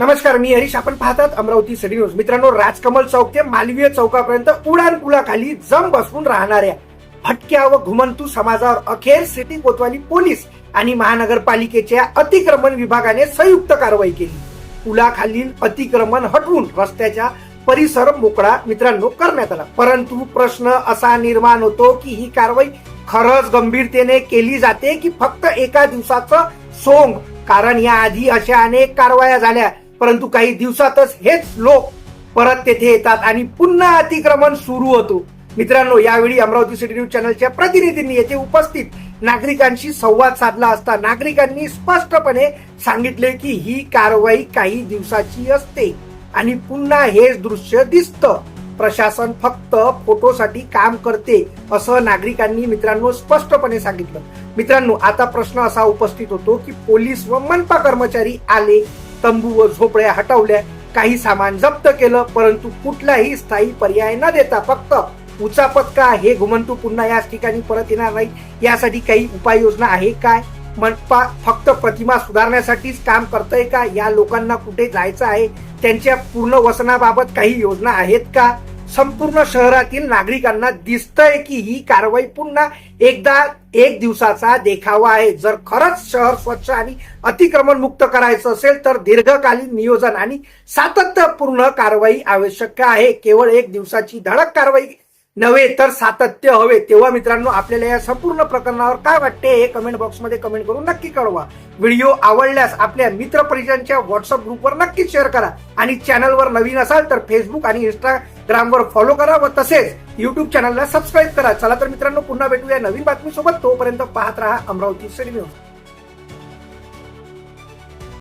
नमस्कार, मी हरीश. आपण पाहतात अमरावती सिटी न्यूज. मित्रांनो, राजकमल चौक ते मालवीय चौकापर्यंत उडान पुलाखाली जम बसून राहणाऱ्या भटक्या व घुमंतू समाजावर अखेर सिटी कोतवाली पोलीस आणि महानगरपालिकेच्या अतिक्रमण विभागाने संयुक्त कारवाई केली. पुलाखालील अतिक्रमण हटवून रस्त्याचा परिसर मोकळा मित्रांनो करण्यात आला. परंतु प्रश्न असा निर्माण होतो की ही कारवाई खरंच गंभीरतेने केली जाते की फक्त एका दिवसाचं सोंग? कारण याआधी अशा अनेक कारवाया झाल्या, परंतु काही दिवसातच हेच लोक परत तेथे येतात आणि पुन्हा अतिक्रमण सुरू होतो. मित्रांनो, यावेळी अमरावती सिटी न्यूज चॅनलच्या प्रतिनिधींनी येथे उपस्थित नागरिकांशी संवाद साधला असता नागरिकांनी स्पष्टपणे सांगितले की ही कारवाई काही दिवसाची असते आणि पुन्हा हेच दृश्य दिसतं. प्रशासन फक्त फोटोसाठी काम करते असं नागरिकांनी मित्रांनो स्पष्टपणे सांगितलं. मित्रांनो, आता प्रश्न असा उपस्थित होतो की पोलीस व मनपा कर्मचारी आले, तंबू व झोपड्या हटवल्या, काही सामान जप्त केलं, परंतु कुठलाही स्थायी पर्याय न देता फक्त उचापत का हे घुमंतू पुन्हा याच ठिकाणी परत येणार नाही यासाठी काही उपाययोजना आहे काय? मनपा फक्त प्रतिमा सुधारण्यासाठीच काम करतंय का? या लोकांना कुठे जायचं आहे, त्यांच्या पूर्ण वसनाबाबत काही योजना आहेत का? संपूर्ण शहरातील नागरिकांना दिसतंय की ही कारवाई पुन्हा एकदा एक दिवसाचा देखावा आहे. जर खरंच शहर स्वच्छ आणि अतिक्रमण मुक्त करायचं असेल तर दीर्घकालीन नियोजन आणि सातत्यपूर्ण कारवाई आवश्यक आहे. केवळ एक दिवसाची धडक कारवाई नव्हे तर सातत्य हवे. तेव्हा मित्रांनो, आपल्याला या संपूर्ण प्रकरणावर काय वाटते हे कमेंट बॉक्समध्ये कमेंट करून नक्की कळवा. व्हिडिओ आवडल्यास आपल्या मित्र परिचयांच्या व्हॉट्सअप ग्रुपवर नक्की शेअर करा आणि चॅनलवर नवीन असाल तर फेसबुक आणि इंस्टाग्रामवर फॉलो करा व तसेच युट्यूब चॅनलला सबस्क्राईब करा. चला तर मित्रांनो, पुन्हा भेटूया नवीन बातमीसोबत. तोपर्यंत पाहत रहा अमरावती सिटी न्यूज.